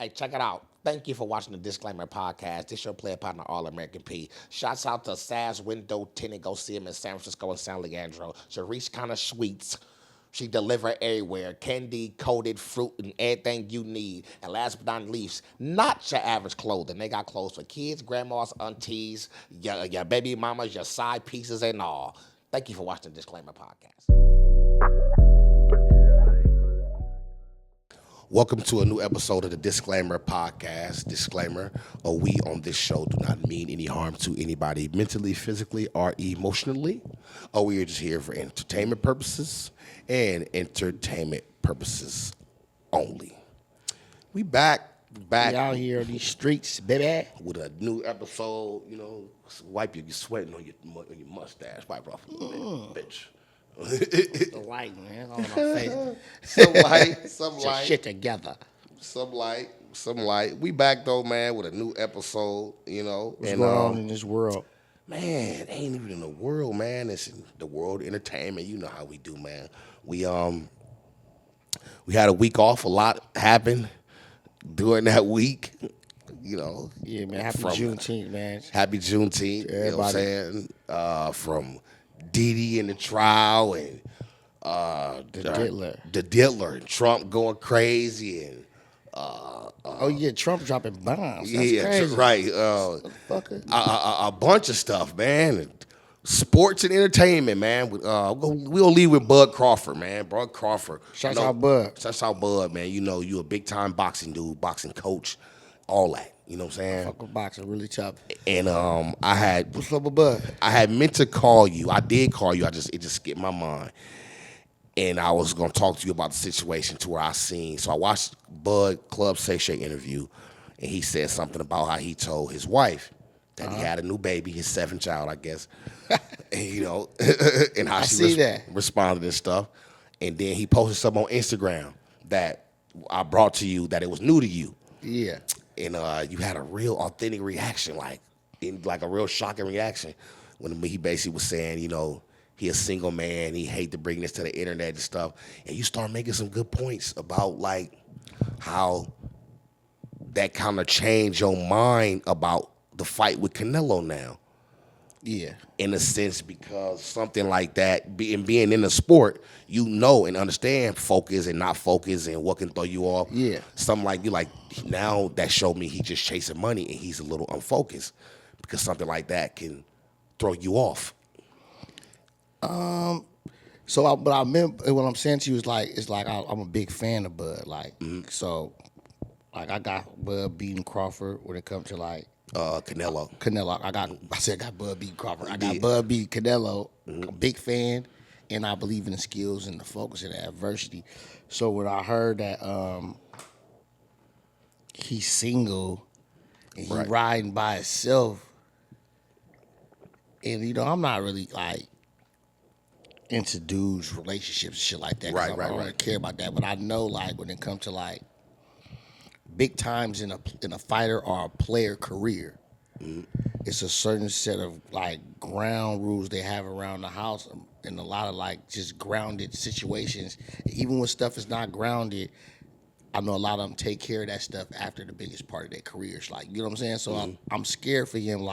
Hey, check it out. Thank you for watching the Disclaimer Podcast. This your player partner, All American P. Shouts out to Saz Window Tenant. Go see him in San Francisco and San Leandro. Sharice kind of sweets. She deliver everywhere. Candy, coated fruit, and everything you need. And last but not least, not your average clothing. They got clothes for kids, grandmas, aunties, your baby mamas, your side pieces, and all. Thank you for watching the Disclaimer Podcast. Welcome to a new episode of the Disclaimer Podcast. Disclaimer, we on this show do not mean any harm to anybody mentally, physically, or emotionally. We are just here for entertainment purposes and entertainment purposes only. We back We out here on these streets, baby. with a new episode. Wipe your sweating on your mustache. Wipe it off a little bit, bitch. The light, man, on my face. Some light. Get your shit together. Some light. We back though, man, with a new episode, What's going on in this world? Man, it ain't even in the world, man. It's in the world of entertainment. You know how we do, man. We had a week off. A lot happened during that week. Yeah, man. Happy Juneteenth, man. Happy Juneteenth. Everybody. You know what I'm saying? From Diddy and the trial and the Diddler and Trump going crazy and Trump dropping bombs. That's crazy. right. A bunch of stuff, man. And sports and entertainment, man. We'll leave with Bud Crawford, man. Bud Crawford. Shouts out Bud. Shouts out Bud, man. You a big time boxing dude, boxing coach, all that. You know what I'm saying? Fuck with boxing, really tough. And What's up with Bud? I had meant to call you. I did call you. It just skipped my mind. And I was gonna talk to you about the situation to where I seen. So I watched Bud Club Shay interview, and he said something about how he told his wife that he had a new baby, his seventh child, I guess. And, and how she responded and stuff. And then he posted something on Instagram that I brought to you that it was new to you. Yeah. And you had a real authentic reaction, like a real shocking reaction when he basically was saying, he a single man, he hate to bring this to the internet and stuff. And you start making some good points about like how that kind of changed your mind about the fight with Canelo now. Yeah. In a sense, because something like that, being in the sport, and understand focus and not focus and what can throw you off. Yeah. Something like you now that showed me he just chasing money and he's a little unfocused because something like that can throw you off. But I remember what I'm saying to you is I'm a big fan of Bud. So I got Bud beating Crawford when it comes to Canelo. I got Bud beat Crawford. I got Bud beat Canelo. I'm a big fan, and I believe in the skills and the focus and the adversity. So when I heard that he's single and he riding by himself, and I'm not really into dudes' relationships and shit like that. I don't really care about that. But I know when it comes to big times in a fighter or a player career, it's a certain set of ground rules they have around the house and a lot of just grounded situations. Even when stuff is not grounded, I know a lot of them take care of that stuff after the biggest part of their careers. You know what I'm saying? So I'm scared for him,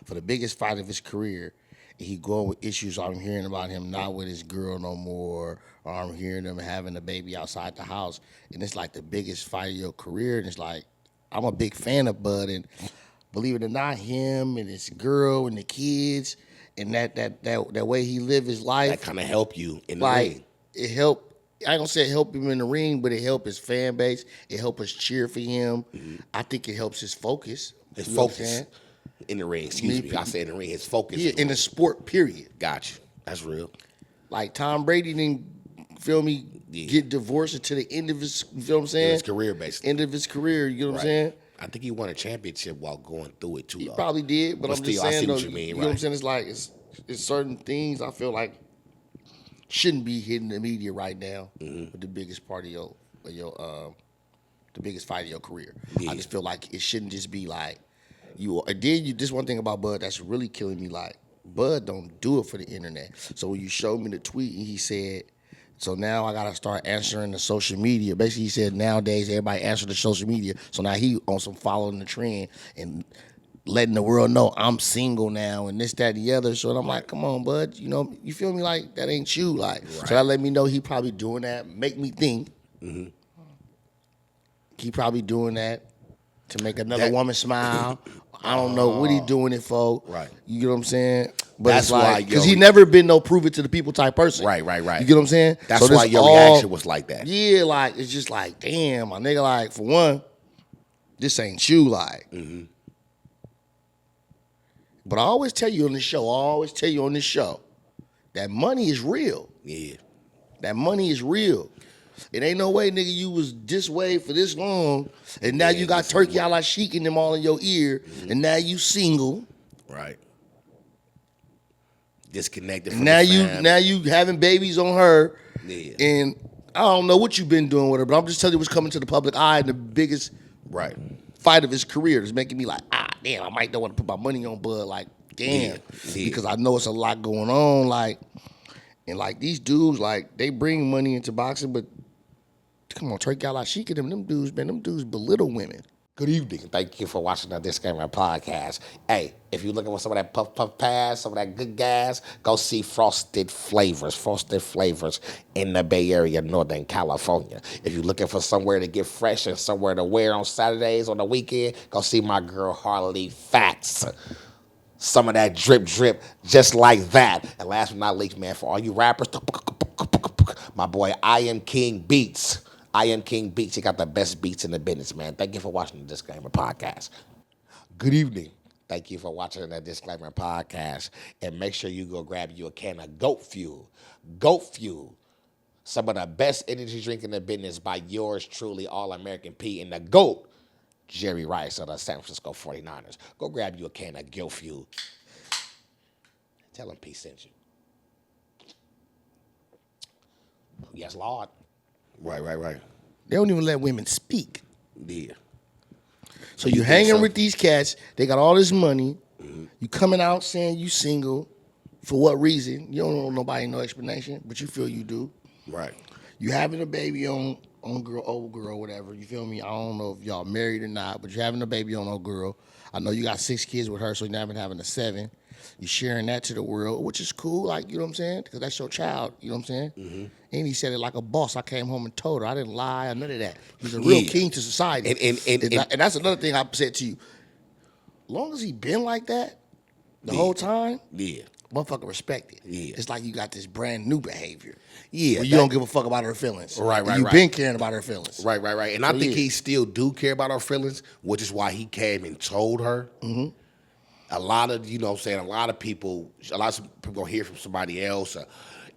for the biggest fight of his career, he going with issues. I'm hearing about him not with his girl no more, or I'm hearing him having a baby outside the house, and it's the biggest fight of your career. And it's I'm a big fan of Bud, and believe it or not, him and his girl and the kids, and that way he lived his life. That kind of help you in the ring. It helped. I ain't gonna say it helped him in the ring, but it helped his fan base. It helped us cheer for him. I think it helps his focus. His focus. In the ring, excuse me. I said in the ring, his focus. Yeah, in the sport, period. Got you. That's real. Tom Brady didn't, get divorced until the end of his, you feel what I'm saying? His career, basically. End of his career, you know what I'm saying? I think he won a championship while going through it, too, He probably did, but I'm still, just saying, I see though, what you mean, you know what I'm saying? It's certain things I feel shouldn't be hitting the media right now with the biggest part of the biggest fight of your career. Yeah. I just feel it shouldn't just be this one thing about Bud that's really killing me, Bud don't do it for the internet. So when you showed me the tweet and he said So now I gotta start answering the social media. Basically, he said nowadays everybody answer the social media. So now he on some following the trend and letting the world know I'm single now and this, that, and the other. So I'm like, come on, bud. You know, you feel me? Like that ain't you. Like, so that let me know he probably doing that. Make me think. He probably doing that to make another woman smile. I don't know what he doing it for. Right. You get what I'm saying? But That's it's like, why, because he never been no prove it to the people type person. Right. You get what I'm saying? That's why your reaction was like that. Yeah, like, it's just like, damn, my nigga, like, for one, this ain't you, like. But I always tell you on this show, that money is real. Yeah. That money is real. It ain't no way, nigga, you was this way for this long, and now you got Turkey a la Sheik and them all in your ear, and now you single. Right. Disconnected from And now the family. now you having babies on her. Yeah. And I don't know what you've been doing with her, but I'm just telling you what's coming to the public eye and the biggest fight of his career is making me like, damn, I might don't want to put my money on Bud. Like, damn. Yeah. Because I know it's a lot going on. Like, and like these dudes, like, they bring money into boxing, but come on, Turkey a la Sheik and them dudes, man, them dudes belittle women. Good evening. Thank you for watching the Disclaimer Podcast. Hey, if you're looking for some of that puff pass, some of that good gas, go see Frosted Flavors in the Bay Area, Northern California. If you're looking for somewhere to get fresh and somewhere to wear on Saturdays, on the weekend, go see my girl Harley Facts. Some of that drip, just like that. And last but not least, man, for all you rappers, my boy I Am King Beats. I Am King Beats. He got the best beats in the business, man. Thank you for watching the Disclaimer Podcast. Good evening. Thank you for watching the Disclaimer Podcast. And make sure you go grab you a can of Goat Fuel. Goat Fuel. Some of the best energy drink in the business by yours truly, All-American P and the GOAT, Jerry Rice of the San Francisco 49ers. Go grab you a can of Goat Fuel. Tell him P sent you. Yes, Lord. Right. They don't even let women speak. Yeah. So you hanging with these cats. They got all this money. You coming out saying you single. For what reason? You don't know nobody, no explanation, but you feel you do. Right. You having a baby on girl, old girl, whatever. You feel me? I don't know if y'all married or not, but you're having a baby on old girl. I know you got 6 kids with her, so you're not even having a 7. You're sharing that to the world, which is cool, like, you know what I'm saying? Because that's your child, you know what I'm saying? And he said it like a boss. I came home and told her. I didn't lie or none of that. He's a real king to society. And that's another thing I said to you. Long as he been like that the whole time, motherfucker respect it. Yeah. It's like you got this brand new behavior. Yeah. Where you don't give a fuck about her feelings. Right. You've been caring about her feelings. Right. And I think he still do care about her feelings, which is why he came and told her. A lot of, you know what I'm saying, a lot of people gonna hear from somebody else.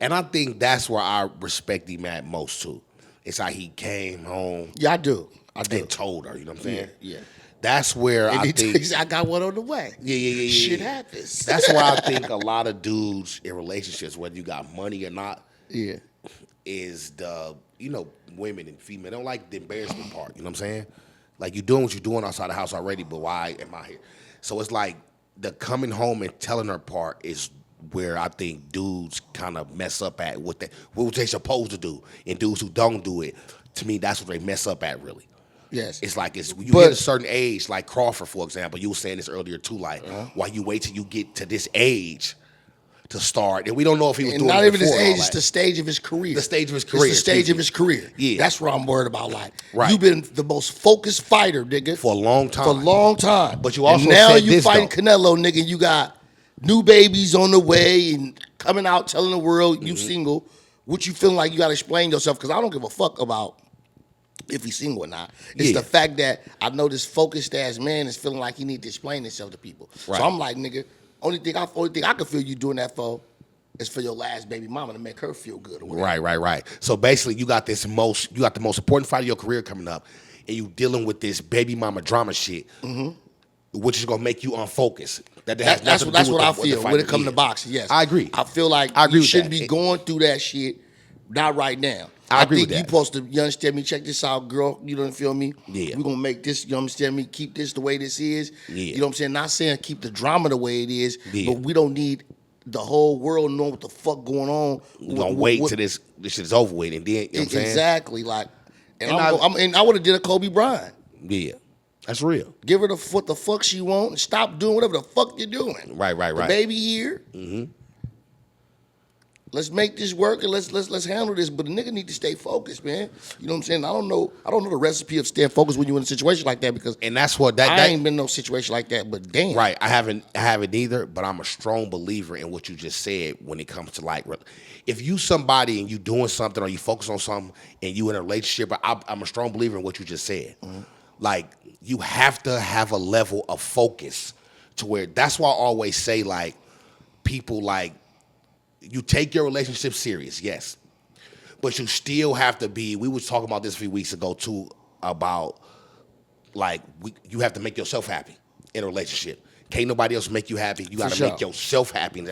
And I think that's where I respect him at most too. It's how he came home. Yeah, I do. And told her, you know what I'm saying? Yeah. That's where I think I got one on the way. Yeah. Shit happens. That's why I think a lot of dudes in relationships, whether you got money or not, is the, you know, women and female don't like the embarrassment part. You know what I'm saying? Like, you doing what you're doing outside the house already, but why am I here? So it's like the coming home and telling her part is where I think dudes kind of mess up at what they supposed to do, and dudes who don't do it, to me, that's what they mess up at really. Yes. It's like you hit a certain age, like Crawford, for example. You were saying this earlier too, like why you wait till you get to this age to start, and we don't know if he was doing not it even this before age. It's the stage of his career. The stage of his career. It's the stage of his career. Yeah, that's what I'm worried about. Like, right. You've been the most focused fighter, nigga, for a long time. But you also and now said you fighting Canelo, nigga. You got new babies on the way and coming out telling the world you single. What you feeling like you got to explain yourself? Because I don't give a fuck about if he's single or not. It's the fact that I know this focused ass man is feeling like he need to explain himself to people. Right. So I'm like, nigga, only thing I can feel you doing that for is for your last baby mama to make her feel good. Or whatever. Right. So basically, you got the most important fight of your career coming up, and you dealing with this baby mama drama shit, which is gonna make you unfocused. That's what I feel when it comes to boxing. Yes, I agree. I feel like you shouldn't be going through that shit. Not right now. I agree with that. You supposed to, you understand me? Check this out, girl. You don't feel me? Yeah. We're going to make this, you understand me? Keep this the way this is. Yeah. You know what I'm saying? Not saying keep the drama the way it is, but we don't need the whole world knowing what the fuck going on. You gonna wait till this shit is over with, and then you know what I'm saying? Exactly, like, and I would have did a Kobe Bryant. Yeah, that's real. Give her what the fuck she want, and stop doing whatever the fuck you're doing. Right. The baby here. Mm-hmm. Let's make this work and let's handle this. But the nigga need to stay focused, man. You know what I'm saying? I don't know the recipe of staying focused when you're in a situation like that, because that's what I ain't been in no situation like that. But damn, right, I haven't either. But I'm a strong believer in what you just said when it comes to like, if you somebody and you doing something or you focus on something and you in a relationship, I'm a strong believer in what you just said. Mm-hmm. Like, you have to have a level of focus to where, that's why I always say, like, people, like, you take your relationship serious, yes, but you still have to be. We was talking about this a few weeks ago too, about like you have to make yourself happy in a relationship. Can't nobody else make you happy. You got to make yourself happy.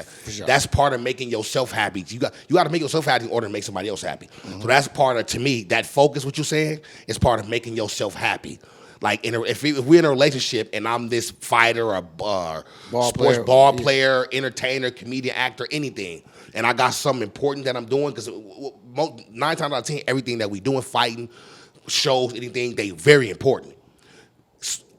That's part of making yourself happy. You got to make yourself happy in order to make somebody else happy. Mm-hmm. So that's part of, to me, that focus. What you're saying is part of making yourself happy. Like, if we're in a relationship and I'm this fighter or sports ball player, entertainer, comedian, actor, anything, and I got something important that I'm doing, because 9 times out of 10, everything that we doing, fighting, shows, anything, they very important.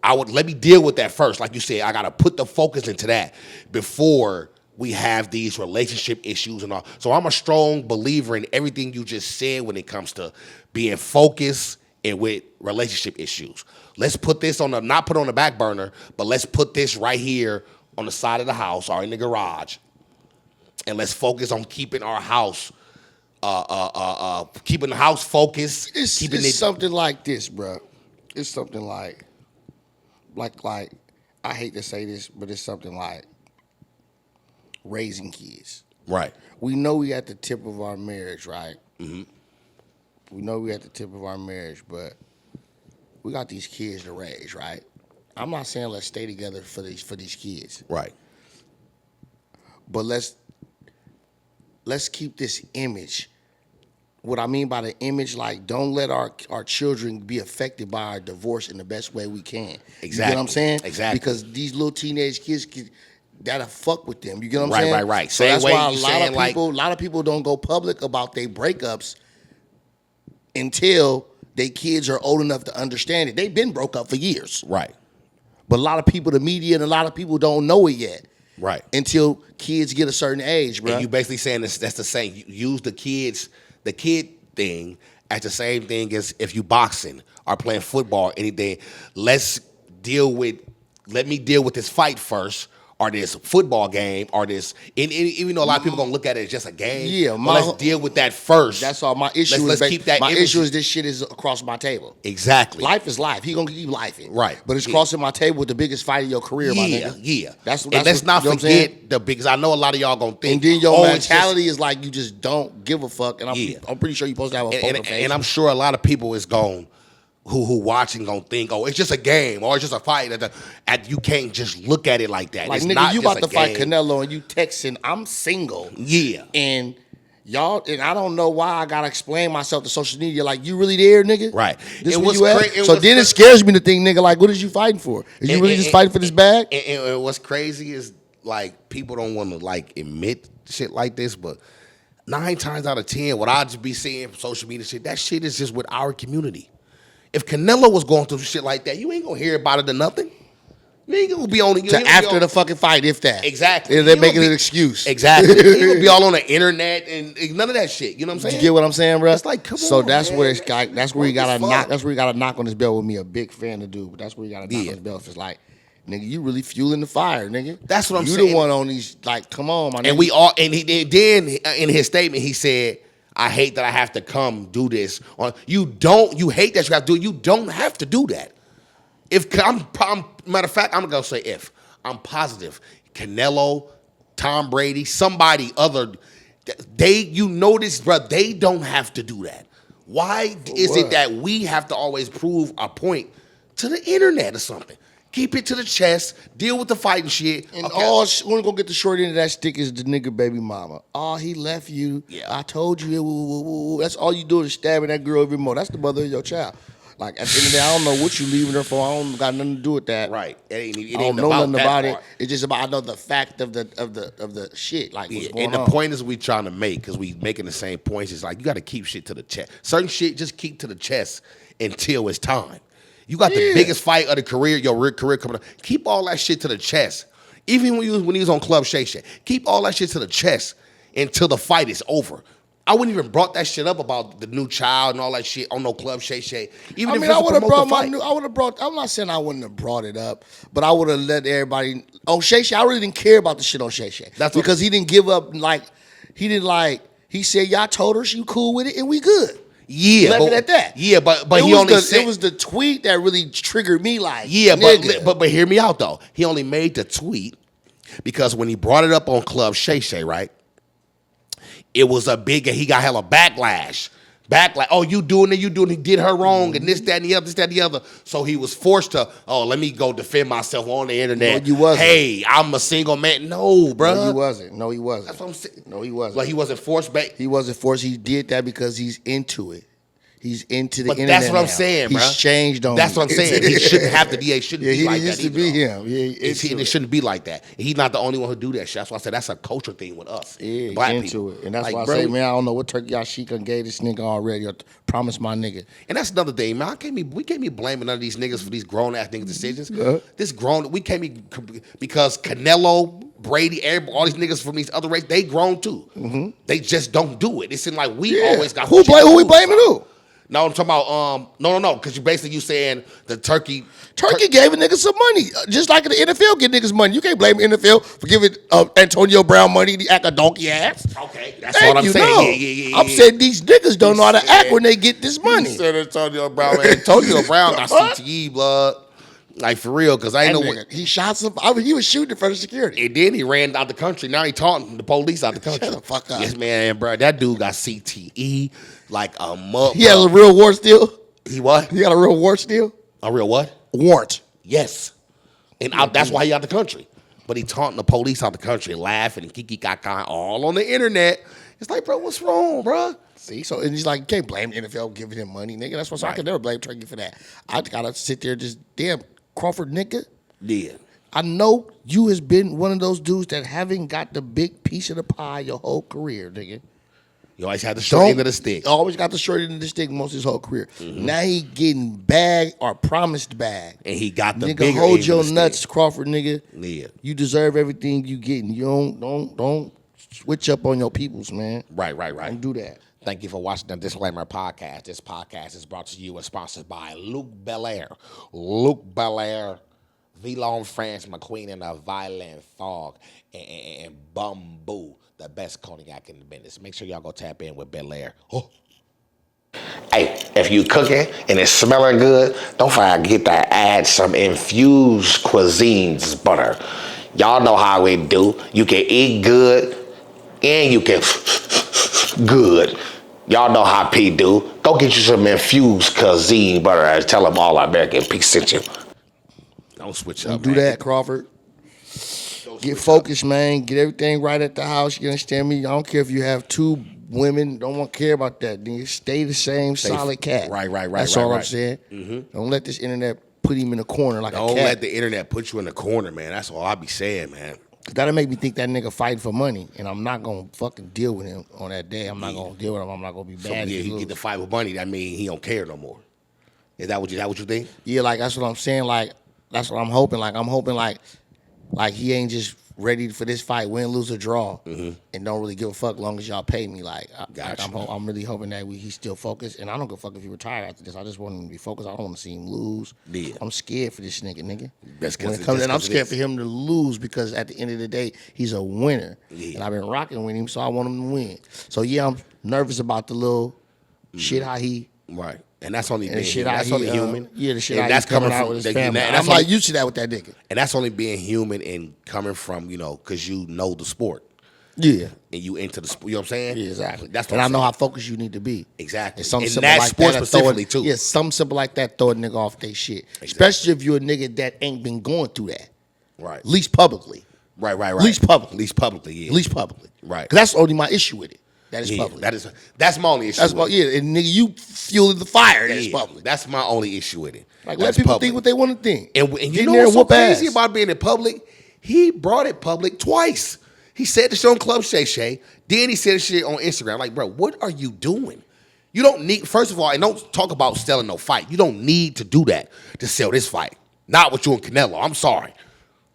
Let me deal with that first. Like you said, I got to put the focus into that before we have these relationship issues and all. So I'm a strong believer in everything you just said when it comes to being focused and with relationship issues. Let's put this not put on the back burner, but let's put this right here on the side of the house or in the garage, and let's focus on keeping our house, keeping the house focused. It's something like this, bro. It's something like I hate to say this, but it's something like raising kids. Right. We know we at the tip of our marriage, right? Mm-hmm. We know we at the tip of our marriage, but we got these kids to raise, right? I'm not saying let's stay together for these kids. Right. But let's keep this image. What I mean by the image, like, don't let our children be affected by our divorce in the best way we can. Exactly. You get what I'm saying? Exactly. Because these little teenage kids, that'll fuck with them. You get what I'm saying? Right. So that's why a lot of people don't go public about their breakups until their kids are old enough to understand it. They've been broke up for years. Right. But a lot of people, the media and a lot of people don't know it yet. Right. Until kids get a certain age, bro. And you basically saying that's the same. You use the kid thing as the same thing as if you boxing or playing football, anything. Let me deal with this fight first, or this football game, or this, and even though a lot of people gonna look at it as just a game, yeah, let's deal with that first. That's all. My issue let's keep that. My issue is this shit is across my table. Exactly. Life is life. He gonna keep lifing. Right. But it's crossing my table with the biggest fight of your career, my nigga. Yeah. That's let's not forget because I know a lot of y'all gonna think. And then your mentality is like you just don't give a fuck. And I'm pretty sure you're supposed to have a poker face. And I'm sure a lot of people is going. Who watching gonna think, oh, it's just a game or it's just a fight. You can't just look at it like that. Like, it's nigga, not you just about to fight Canelo and you texting, I'm single. Yeah. And y'all, and I don't know why I gotta explain myself to social media. Like, you really there, nigga? Right. This where you at? So then it scares me to think, nigga, like, what is you fighting for? Is you really just fighting for this bag? And what's crazy is, like, people don't want to, like, admit shit like this, but 9 times out of 10, what I just be seeing from social media shit, that shit is just with our community. If Canelo was going through shit like that, you ain't gonna hear about it or nothing. You ain't gonna be on it after the fucking fight, if that. Exactly. They're making an excuse. Exactly. You gonna be all on the internet and none of that shit. You know what I'm saying? You get what I'm saying, bro? It's like, come on. So that's man. where that's where you gotta knock. That's where you gotta knock on this bell with me. A big fan to do, but that's where you gotta knock on this bell. It's like, nigga, you really fueling the fire, nigga. That's what I'm saying. You the one on these. Like, come on, my nigga. And we all. And he then in his statement he said, I hate that I have to come do this. You hate that you have to do it. You don't have to do that. Matter of fact, I'm going to say I'm positive. Canelo, Tom Brady, somebody other, you notice, bro, they don't have to do that. Why is it that we have to always prove a point to the internet or something? Keep it to the chest. Deal with the fighting shit. And we're gonna get the short end of that stick is the nigga baby mama. Oh, he left you. Yeah. I told you. That's all you do is stabbing that girl every more. That's the mother of your child. Like at the end of the day, I don't know what you leaving her for. I don't got nothing to do with that. Right. It ain't I don't know about nothing about part. it. It's just about I know the fact of the shit. Like what's going on. And the point is we trying to make, because we making the same points. It's like you got to keep shit to the chest. Certain shit just keep to the chest until it's time. You got the biggest fight of the career, your career coming up. Keep all that shit to the chest. Even when he was on Club Shay Shay, keep all that shit to the chest until the fight is over. I wouldn't even brought that shit up about the new child and all that shit on no Club Shay Shay. Even I would have brought I'm not saying I wouldn't have brought it up, but I would have let everybody. Oh, Shay Shay, I really didn't care about the shit on Shay Shay. That's because he didn't give up. He said y'all told her she cool with it and we good. Yeah, left it at that. Yeah, but he only said it was the tweet that really triggered me. Like, yeah, but hear me out though. He only made the tweet because when he brought it up on Club Shay Shay, right? It was a big, he got hella backlash. Oh, you doing it, he did her wrong, and this, that, and the other. So he was forced to, let me go defend myself on the internet. No, you wasn't. Hey, I'm a single man. No, bro. No, he wasn't. That's what I'm saying. No, he wasn't. Like, he wasn't forced back. He wasn't forced. He did that because he's into it. He's into the internet. That's what I'm saying, bro. He's changed on That's what I'm saying. He shouldn't have to. He shouldn't be like that. He used to be him. It shouldn't be like that. And he's not the only one who do that shit. That's why I said that's a culture thing with us. Yeah, Black into people. it. And that's why I say, man, I don't know what turkey y'all sheikin gave this nigga already. Or promised my nigga. And that's another thing, man. We can't be blaming none of these niggas for these grown ass niggas' decisions. We can't be, because Canelo, Brady, all these niggas from these other races, they grown too. Mm-hmm. They just don't do it. It seems like we always got who we blaming who? No, I'm talking about no, because you saying the turkey gave a nigga some money, just like the NFL give niggas money. You can't blame the NFL for giving Antonio Brown money to act a donkey ass. Okay, that's what I'm saying. No. Yeah. I'm saying these niggas don't know how to act when they get this money. He said Antonio Brown got CTE blood. Like, for real, because I ain't know what. He shot some. He was shooting in front of security. And then he ran out the country. Now he taunting the police out the country. Shut the fuck up. Yes, man, bro. That dude got CTE like a mug. He had a real warrant still? He what? He got a real warrant still? A real what? Warrant. Yes. And that's why he out the country. But he taunting the police out the country, laughing and kiki kaka all on the internet. It's like, bro, what's wrong, bro? See, so and he's like, you can't blame the NFL giving him money, nigga. That's what I can never blame Turkey for that. I gotta sit there just damn. Crawford, nigga. Yeah. I know you has been one of those dudes that haven't got the big piece of the pie your whole career, nigga. You always had the short end of the stick. Always got the short end of the stick most of his whole career. Mm-hmm. Now he getting bag or promised bag. And he got the nigga, bigger hold end your of the nuts, stick. Crawford, nigga. Yeah. You deserve everything you getting. You don't switch up on your peoples, man. Right. Don't do that. Thank you for watching the Disclaimer Podcast. This podcast is brought to you and sponsored by Luc Belaire. Luc Belaire, Villon France, McQueen, and a Violent Fog, and Bamboo, the best cognac in the business. Make sure y'all go tap in with Belaire. Oh. Hey, if you cooking and it's smelling good, don't forget to add some infused cuisines butter. Y'all know how we do. You can eat good and you can good. Y'all know how P do. Go get you some infused cuisine butter and tell them All American P sent you. Don't switch up, do that, Crawford. Get focused, man. Get everything right at the house. You understand me? I don't care if you have two women. Don't care about that. Then you stay the same solid cat. Right. That's all I'm saying. Mm-hmm. Don't let this internet put him in a corner like a cat. Don't let the internet put you in the corner, man. That's all I be saying, man. That'll make me think that nigga fighting for money, and I'm not gonna fucking deal with him on that day. I'm not gonna deal with him. I'm not gonna be bad. So, yeah, he get the fight with money. That mean he don't care no more. Is that what you think? Yeah, like that's what I'm saying. Like that's what I'm hoping. Like I'm hoping like he ain't just ready for this fight, win, lose, or draw, and don't really give a fuck long as y'all pay me. I'm really hoping that he's still focused, and I don't give a fuck if he retire after this. I just want him to be focused. I don't want to see him lose. Yeah. I'm scared for this nigga. I'm scared for him to lose because at the end of the day, he's a winner, and I've been rocking with him, so I want him to win. So yeah, I'm nervous about the little shit how he right. And that's only being human. That's only human. Yeah, the shit and that's coming out from with his family. I'm not used to that with that nigga. And that's only being human and coming from, because you know the sport. Yeah. And you into the sport. You know what I'm saying? Yeah, exactly. That's and I know how focused you need to be. Exactly. And that like sport specifically, too. Yeah, something simple like that, throw a nigga off their shit. Exactly. Especially if you're a nigga that ain't been going through that. Right. Least publicly. Right. Least publicly. Least publicly, yeah. Least publicly. Right. Because that's only my issue with it. That is public. That's my only issue. And nigga, you fueling the fire. That is public. That's my only issue with it. Like, let people think what they want to think. And you know what's so crazy about being in public? He brought it public twice. He said this shit on Club Shay Shay. Then he said this shit on Instagram. Like, bro, what are you doing? You don't need, first of all, and don't talk about selling no fight. You don't need to do that to sell this fight. Not with you and Canelo. I'm sorry.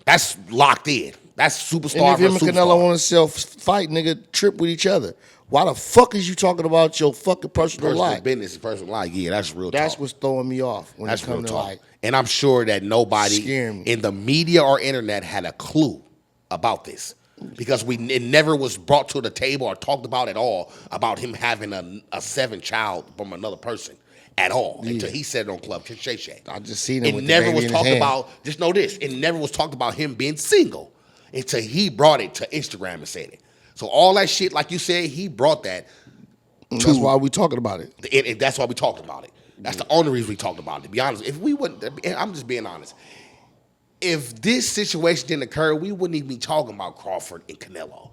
That's locked in. That's superstar. And if him and Canelo want to sell fight, nigga, trip with each other. Why the fuck is you talking about your fucking personal life? Business, personal life. Yeah, that's real talk. That's what's throwing me off when it comes to like. And I'm sure that nobody in the media or internet had a clue about this. Because it never was brought to the table or talked about at all about him having a seventh child from another person at all until he said it on Club Shay Shay. I just seen it. It never was talked about. Just know this: it never was talked about him being single until he brought it to Instagram and said it. So all that shit, like you said, he brought that. That's why we talking about it. That's why we talked about it. That's the only reason we talked about it. To be honest, if we wouldn't, I'm just being honest. If this situation didn't occur, we wouldn't even be talking about Crawford and Canelo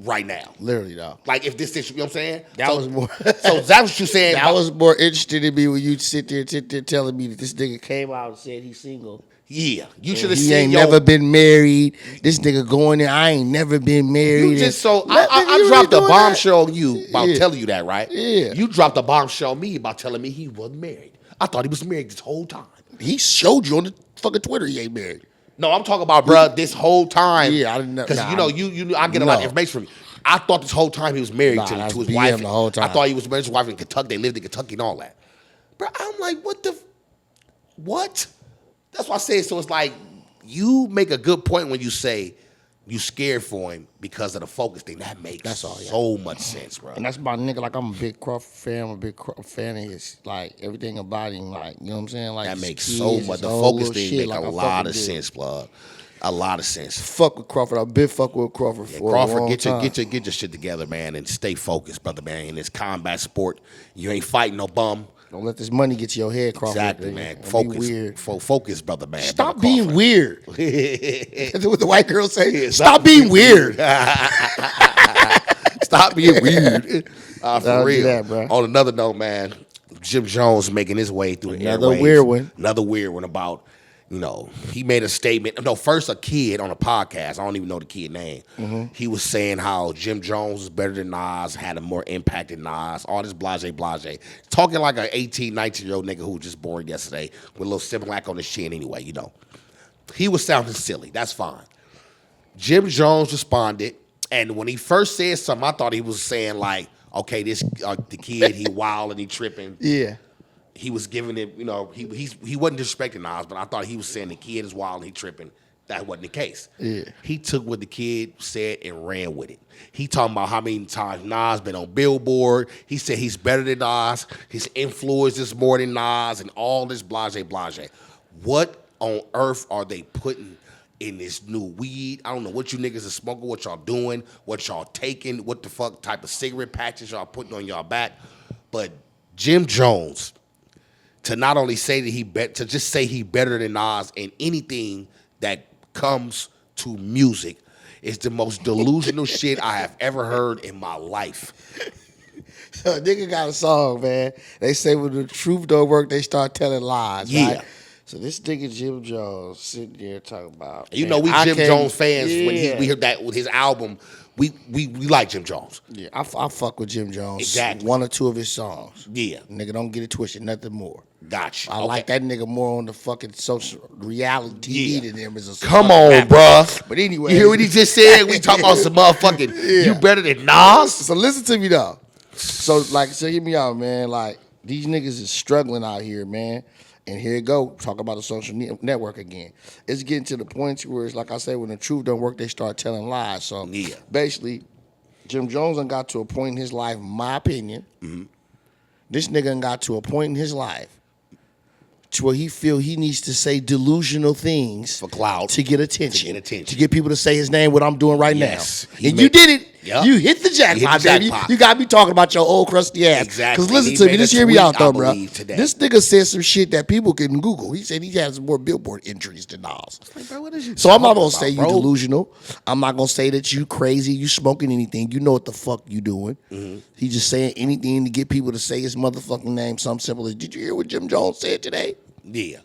right now. Literally, though. Like, if this situation, you know what I'm saying? That was more. So that's what you're saying. That was more interesting to me when you sit there telling me that this nigga came out and said he's single. Yeah, you should have seen. He ain't never been married. This nigga going there. I ain't never been married. You just I dropped a bombshell on you about telling you that, right? Yeah. You dropped a bombshell on me about telling me he wasn't married. I thought he was married this whole time. He showed you on the fucking Twitter he ain't married. No, I'm talking about, bro, this whole time. Yeah, I didn't know. Because I get a lot of information from you. I thought this whole time he was married to his wife. The whole time. I thought he was married to his wife in Kentucky. They lived in Kentucky and all that. Bro, I'm like, what? That's why I say, so it's like, you make a good point when you say you scared for him because of the focus thing. That makes so much sense, bro. And that's my nigga. Like, I'm a big Crawford fan. I'm a big fan of his. Like, everything about him. Like, you know what I'm saying? Like, that makes so much. The focus thing make a lot of sense, blood. A lot of sense. Fuck with Crawford. I've been fucking with Crawford for a long time. Get your shit together, man, and stay focused, brother, man. In this combat sport, you ain't fighting no bum. Don't let this money get to your head, Crawford. Exactly, man. Focus. Focus, brother, man. Stop being weird. That's what the white girl say. Stop being weird. Stop being weird. For real. That, bro. On another note, man, Jim Jones making his way through the Another airwaves. weird one. Another weird one about, he made a statement. No, first a kid on a podcast. I don't even know the kid name. Mm-hmm. He was saying how Jim Jones is better than Nas, had a more impact than Nas, all this blase. Talking like an 18, 19-year-old nigga who was just born yesterday with a little Similac on his chin anyway, He was sounding silly. That's fine. Jim Jones responded, and when he first said something, I thought he was saying like, okay, this the kid, he wild and he tripping. Yeah. He was giving it, he wasn't disrespecting Nas, but I thought he was saying the kid is wild and he tripping. That wasn't the case. Yeah. He took what the kid said and ran with it. He talking about how many times Nas been on Billboard. He said he's better than Nas. His influence is more than Nas and all this blase. What on earth are they putting in this new weed? I don't know what you niggas are smoking, what y'all doing, what y'all taking, what the fuck type of cigarette patches y'all putting on y'all back. But Jim Jones, to not only say that to just say he better than Nas in anything that comes to music is the most delusional shit I have ever heard in my life. So a nigga got a song, man. They say when the truth don't work, they start telling lies. Yeah. Right? So this nigga Jim Jones sitting there talking about. We Jim Jones fans. When we heard that with his album, we like Jim Jones. Yeah, I fuck with Jim Jones. Exactly. One or two of his songs. Yeah. Nigga, don't get it twisted. Nothing more. Gotcha. I like that nigga more on the fucking social reality TV than him as a Come on, rapper. bruh. But anyway. You hear what he just said? We talking about some motherfucking, you better than Nas? So listen to me, though. So hear me out, man. Like, these niggas is struggling out here, man. And here it go, talk about the social network again. It's getting to the point where it's like I said, when the truth don't work, they start telling lies. So basically, Jim Jones done got to a point in his life, in my opinion. Mm-hmm. This nigga done got to a point in his life to where he feel he needs to say delusional things for clout to get attention. To get people to say his name, what I'm doing right now. You did it. Yep. You hit the jackpot, baby. jackpot. You got me talking about your old crusty ass. Exactly. Because listen He to me, made just a hear me tweet, out though, I bro. believe, today. This nigga said some shit that people can Google. He said he has more Billboard entries than Nas. Like, bro, what is you So I'm not gonna talking say you about, bro? delusional. I'm not gonna say that you crazy, you smoking anything. You know what the fuck you doing. He just saying anything to get people to say his motherfucking name. Something simple as, did you hear what Jim Jones said today? Yeah.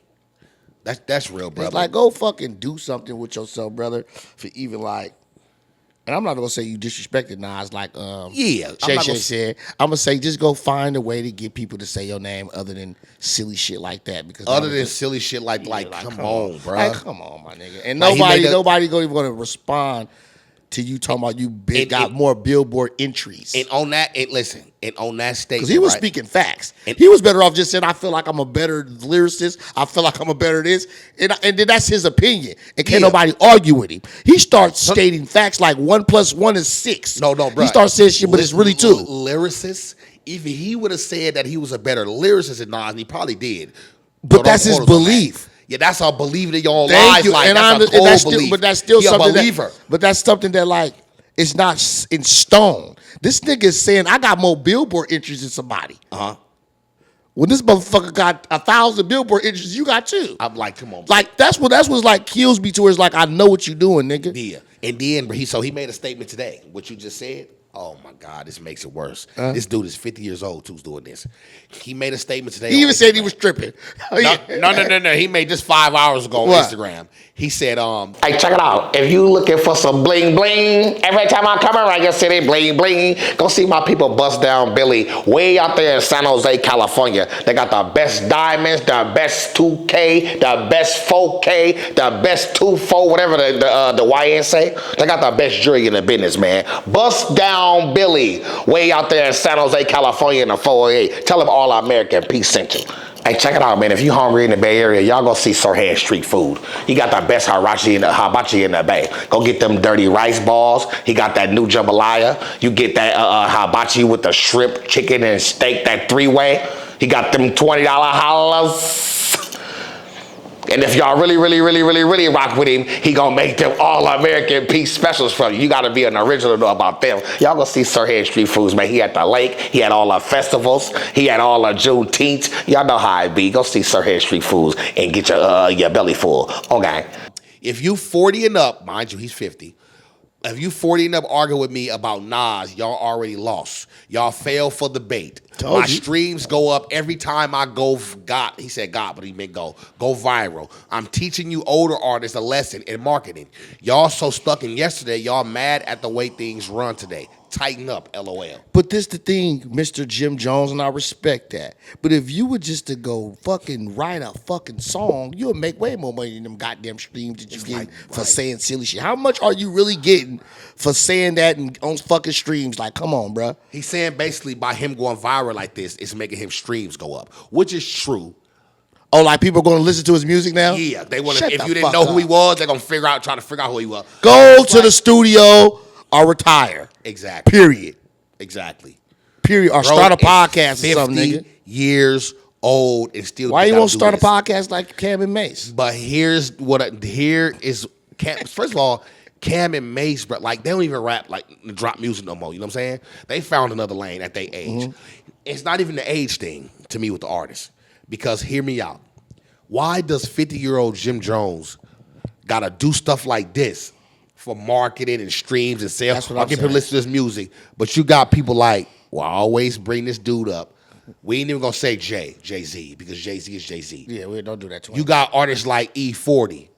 That's real, brother. It's like, go fucking do something with yourself, brother. For even like, and I'm not gonna say you disrespected Nas like Yeah, Shay said. I'm gonna say just go find a way to get people to say your name other than silly shit like that. Because other than silly shit like come on, bro. Like, come on, my nigga. And Like, nobody gonna respond to you talking about you got more Billboard entries. And on that, and on that statement, Because he was speaking facts. And he was better off just saying, I feel like I'm a better lyricist. I feel like I'm a better this. And then that's his opinion. And can't nobody argue with him. He starts stating facts like 1 + 1 is 6. No, bro. He starts saying shit, but it's really 2. Lyricist, even he would have said that he was a better lyricist than Nas, and he probably did. But that's his belief. Yeah, that's how believing in your own Thank lies. you. Like, And that's a cold belief. but that's still He something a believer. but that's something that like it's not in stone. This nigga is saying I got more Billboard entries than somebody. When this motherfucker got 1,000 Billboard entries, you got 2. I'm like, come on. Like that's what like kills me to where it's like I know what you're doing, nigga. Yeah. And then he made a statement today. What you just said. Oh my God, this makes it worse. This dude is 50 years old who's doing this. He made a statement today. He even said he was tripping. No. He made this 5 hours ago on What? Instagram. He said, Hey, check it out. If you looking for some bling bling, every time I come around your city, bling bling, go see my people Bust Down Billy way out there in San Jose, California. They got the best diamonds, the best 2K, the best 4K, the best 2.4, whatever the YN say. They got the best jewelry in the business, man. Bust Down Billy way out there in San Jose, California in the 408. Tell them All American Peace sent you. Hey, check it out, man. If you hungry in the Bay Area, y'all go see Sirhan Street Food. He got the best hibachi in the Bay. Go get them dirty rice balls. He got that new jambalaya. You get that hibachi with the shrimp, chicken, and steak, that 3-way. He got them $20 halas. And if y'all really rock with him, he gonna make them All-American Peace specials for you. You gotta be an original to know about them. Y'all go see Sirhan Street Foods, man. He had the lake. He had all the festivals. He had all the Juneteenth. Y'all know how it be. Go see Sirhan Street Foods and get your belly full. Okay. if you 40 and up, mind you, he's 50. If you 40 and up arguing with me about Nas, y'all already lost. Y'all fail for the bait. My streams go up every time I go he said God, but he meant go viral. I'm teaching you older artists a lesson in marketing. Y'all so stuck in yesterday, y'all mad at the way things run today. Tighten up, LOL. But this the thing, Mr. Jim Jones, and I respect that. But if you were just to go fucking write a fucking song, you'll make way more money than them goddamn streams that you get for saying silly shit. How much are you really getting for saying that on fucking streams? Like, come on, bruh. He's saying basically by him going viral like this, it's making him streams go up, which is true. Oh, like people are going to listen to his music now? Yeah, they want to. If you didn't know who he was, they're gonna try to figure out who he was. Go to the studio or retire. Exactly. Period. Exactly. Period. Or Bro, start a podcast or 50 something, nigga. years old and still. Why you won't start a podcast like Cam and Mace? But first of all, Cam and Mace, bro, like they don't even rap like drop music no more. You know what I'm saying? They found another lane at their age. Mm-hmm. It's not even the age thing to me with the artists. Because hear me out. Why does 50-year-old Jim Jones gotta do stuff like this for marketing and streams and sales? I'll get people to listen to this music. But you got people like, well, I always bring this dude up. We ain't even gonna say Jay-Z, because Jay-Z is Jay-Z. Yeah, we don't do that to him. You got artists like E40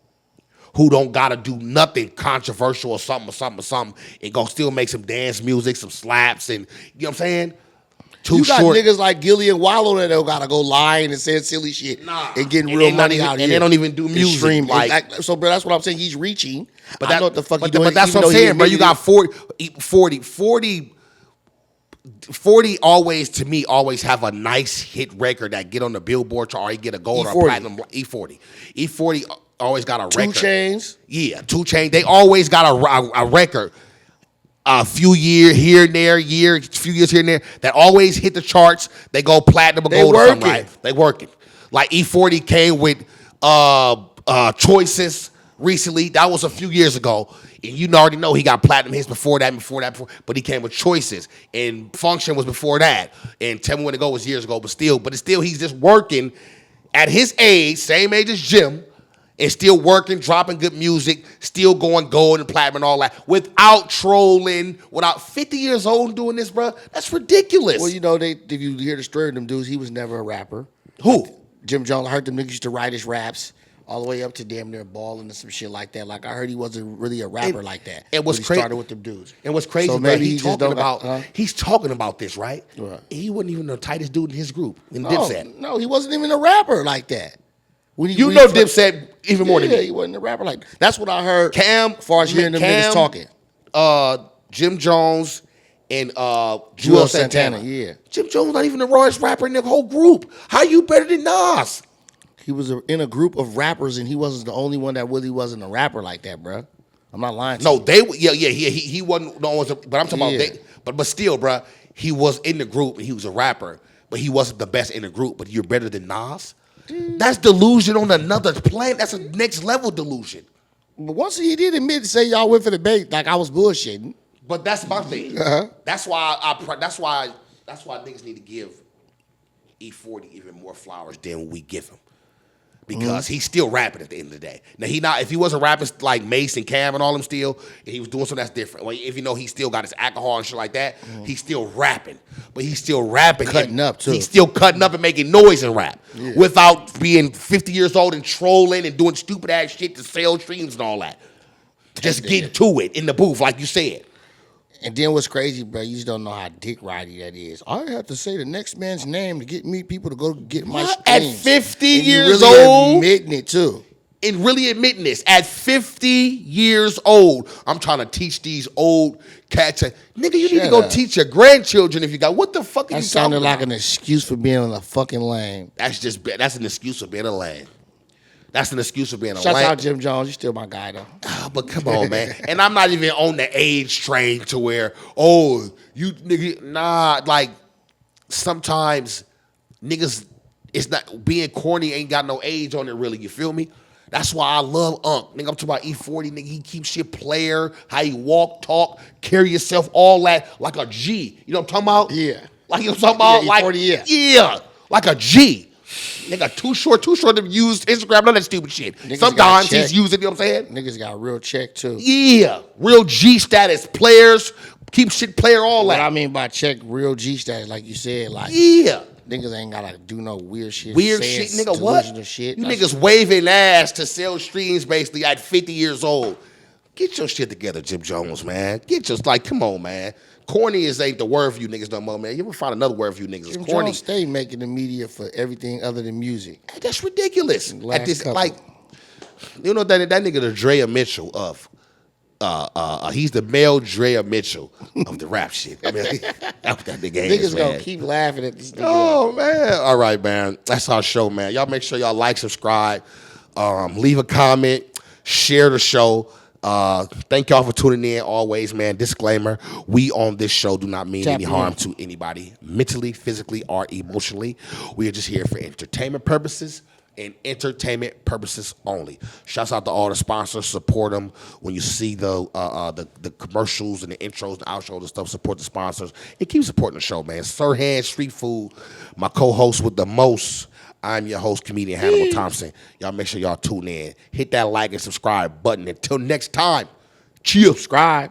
who don't gotta do nothing controversial or something, and gonna still make some dance music, some slaps, and you know what I'm saying? You got niggas like Gilly and Wallow that don't gotta go lying and saying silly shit and getting real money out here. And they don't even do music. So, bro, that's what I'm saying. He's reaching. But I know what the fuck he's doing. But that's what I'm saying, bro. You got 40 always, to me, always have a nice hit record that get on the Billboard chart or he get a gold or platinum. E40 always got a record. 2 Chainz? Yeah, 2 Chainz. They always got a record. A few years here and there, that always hit the charts. They go platinum or gold or something, right? They working. Like E40 came with Choices recently. That was a few years ago. And you already know he got platinum hits before that, but he came with Choices. And Function was before that. And Tell Me When to Go was years ago, but still he's just working at his age, same age as Jim, and still working, dropping good music, still going gold and platinum and all that, without trolling, without 50 years old doing this, bro. That's ridiculous. Well, you know, if you hear the story of them dudes, he was never a rapper. Who? Jim Jones. I heard them niggas used to write his raps all the way up to damn near balling and some shit like that. Like, I heard he wasn't really a rapper like that. It was crazy. He started with them dudes. And what's crazy, so bro, maybe he's talking about this, right? Right. He wasn't even the tightest dude in his group. In No, Dipset. no, he wasn't even a rapper like that. Dipset even more than me. Yeah, he wasn't a rapper like that. That's what I heard. Cam, as far as hearing them niggas talking. Jim Jones, and Joel Santana. Yeah. Jim Jones not even the rawest rapper in the whole group. How you better than Nas? He was in a group of rappers, and he wasn't the only one that really wasn't a rapper like that, bro. I'm not lying to you. He wasn't the only one, but I'm talking about but still, bro, he was in the group and he was a rapper, but he wasn't the best in the group. But you're better than Nas? That's delusion on another planet. That's a next level delusion. But once he did admit to say y'all went for the bait, like I was bullshitting. But that's my thing. Uh-huh. That's why niggas need to give E40 even more flowers than we give him. Because he's still rapping at the end of the day. Now if he wasn't rapping like Mace and Cam and all them still, and he was doing something that's different. Well, if you know he still got his alcohol and shit like that, he's still rapping. But he's still rapping. Cutting up too. He's still cutting up and making noise and rap. Yeah. Without being 50 years old and trolling and doing stupid ass shit to sell streams and all that. Just get to it in the booth, like you said. And then what's crazy, bro, you just don't know how dick ridey that is. I have to say the next man's name to get me people to go get my streams. At 50 and years you really old? admitting it, too. And really admitting this. At 50 years old, I'm trying to teach these old cats. Nigga, you need to go teach your grandchildren if you got. What the fuck are you talking about? That sounded like an excuse for being a fucking lame. That's an excuse for being a lame. That's an excuse for being a lame. Shout out Jim Jones. You still my guy, though. But come on, man. And I'm not even on the age train to where, you nigga, nah. Like, sometimes niggas, it's not, being corny ain't got no age on it, really. You feel me? That's why I love Nigga, I'm talking about E40, nigga. He keeps shit player, how you walk, talk, carry yourself, all that, like a G. You know what I'm talking about? Yeah. Like, you know what I'm talking about? E40, like, yeah. Like a G. Nigga, too short to use Instagram, none of that stupid shit. Niggas sometimes he's using, you know what I'm saying? Niggas got a real check, too. Yeah. Real G status players, keep shit player, all that. What I mean by check, real G status, like you said, like. Yeah. Niggas ain't gotta do no weird shit. Weird shit, nigga, what? Shit. You niggas waving ass to sell streams basically at 50 years old. Get your shit together, Jim Jones, man. Come on, man. Corny ain't the word for you niggas no more, man. You ever find another word for you niggas? Jim Corny. Jones stay making the media for everything other than music. That's ridiculous. At this, couple. like, you know that nigga the Drea Mitchell of he's the male Drea Mitchell of the rap shit. I mean, that's what that nigga is, Niggas man. gonna keep laughing at this nigga. Oh man. All right, man. That's our show, man. Y'all make sure y'all like, subscribe, leave a comment, share the show. Thank y'all for tuning in always, man. Disclaimer, we on this show do not mean any harm to anybody mentally, physically, or emotionally. We are just here for entertainment purposes and entertainment purposes only. Shouts out to all the sponsors. Support them when you see the commercials and the intros, the outros and stuff. Support the sponsors and keep supporting the show, man. Sirhan Street Food, my co-host with the most. I'm your host, comedian Hannibal Thompson. Y'all make sure y'all tune in. Hit that like and subscribe button. Until next time, chill. Subscribe.